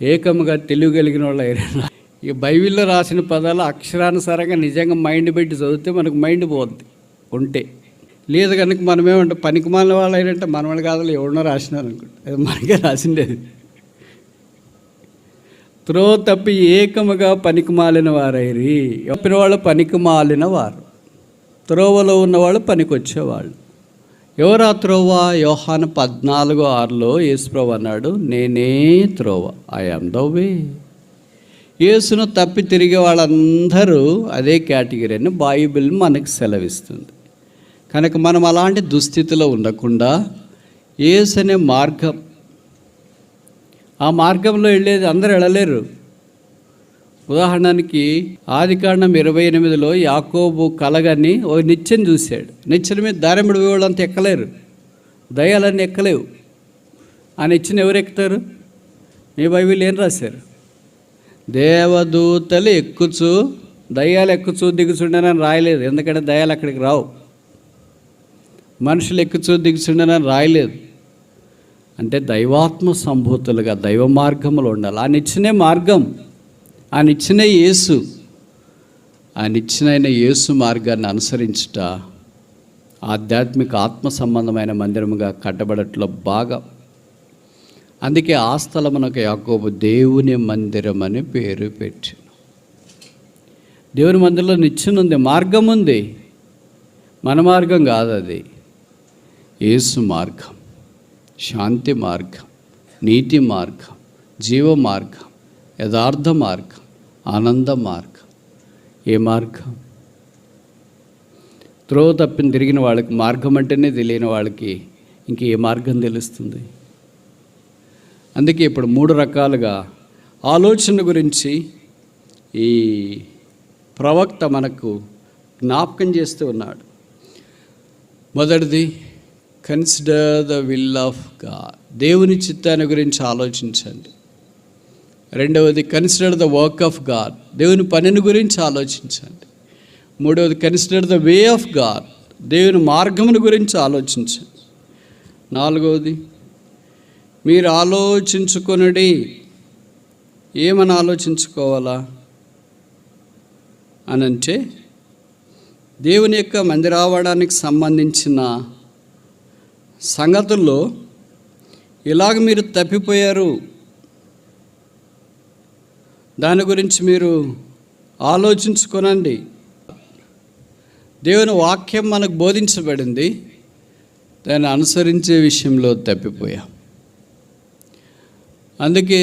ఏకముగా తెలియగలిగిన వాళ్ళు అయినా ఈ బైబిల్లో రాసిన పదాలు అక్షరానుసారంగా నిజంగా మైండ్ పెట్టి చదివితే మనకు మైండ్ పోద్ది ఉంటే. లేదు కనుక మనమేమంటే పనికిమాలిన వాళ్ళు అయినంటే మనవాళ్ళు కాదు ఎవరినో రాసినారు అనుకుంటే అది మనకే రాసిండేది. త్రోవ తప్పి ఏకముగా పనికిమాలిన వారైరి. చెప్పిన వాళ్ళు పనికిమాలిన వారు, త్రోవలో ఉన్నవాళ్ళు పనికొచ్చేవాళ్ళు. ఎవరా త్రోవ? యోహాను 14:6 యేసుప్రభు అన్నాడు, నేనే త్రోవ, ఐ యామ్ ద వే. యేసును తప్పి తిరిగే వాళ్ళందరూ అదే కేటగిరీ అని బైబిల్ మనకు సెలవిస్తుంది. కనుక మనం అలాంటి దుస్థితిలో ఉండకుండా యేసు అనే మార్గం, ఆ మార్గంలో వెళ్ళేది అందరూ వెళ్ళలేరు. ఉదాహరణకి ఆదికాండం 28 యాకోబు కలగని ఓ నిచ్చెన చూశాడు. నిచ్చెన మీద దారిమిడి వాళ్ళంతా ఎక్కలేరు, దయ్యాలన్నీ ఎక్కలేవు. ఆ నిచ్చెన ఎవరు ఎక్కుతారు? మీ బైబిల్ ఏం రాశారు? దేవదూతలు ఎక్కుచు దయ్యాలు ఎక్కుచూ దిగుచుండనని రాయలేదు. ఎందుకంటే దయ్యాలు అక్కడికి రావు. మనుషులు ఎక్కుచూ దిగుచుండనని రాయలేదు. అంటే దైవాత్మ సంభూతులుగా దైవ మార్గంలో ఉండాలి. ఆ నిచ్చెనే మార్గం, ఆ నిచ్చెనే యేసు. ఆ నిచ్చెనైన యేసు మార్గాన్ని అనుసరించుట ఆధ్యాత్మిక ఆత్మ సంబంధమైన మందిరముగా కట్టబడట్లో బాగా. అందుకే ఆ స్థలమునకు యాకోబు దేవుని మందిరం అని పేరు పెట్టాను. దేవుని మందిరంలో నిచ్చెన ఉంది, మార్గం ఉంది. మన మార్గం కాదు అది, యేసు మార్గం, శాంతి మార్గం, నీతి మార్గం, జీవ మార్గం, యథార్థ మార్గం, ఆనంద మార్గం. ఏ మార్గం? త్రోవ తప్పిన తిరిగిన వాళ్ళకి మార్గం అంటేనే తెలియని వాళ్ళకి ఇంక ఏ మార్గం తెలుస్తుంది? అందుకే ఇప్పుడు 3 రకాలుగా ఆలోచన గురించి ఈ ప్రవక్త మనకు జ్ఞాపకం చేస్తూ ఉన్నాడు. మొదటిది, consider the will of God, దేవుని చిత్తాన్ని గురించి ఆలోచించండి. రెండవది, consider the work of God, దేవుని పనిని గురించి ఆలోచించండి. మూడవది, consider the way of God, దేవుని మార్గమును గురించి ఆలోచించండి. నాలుగవది, మీరు ఆలోచించుకొనుడి. ఏమని ఆలోచించుకోవాలా అనంటే, దేవుని యొక్క మందిరావడానికి సంబంధించిన సంగతుల్లో ఇలాగ మీరు తప్పిపోయారు, దాని గురించి మీరు ఆలోచించుకోనండి. దేవుని వాక్యం మనకు బోధించబడింది, దాన్ని అనుసరించే విషయంలో తప్పిపోయాం. అందుకే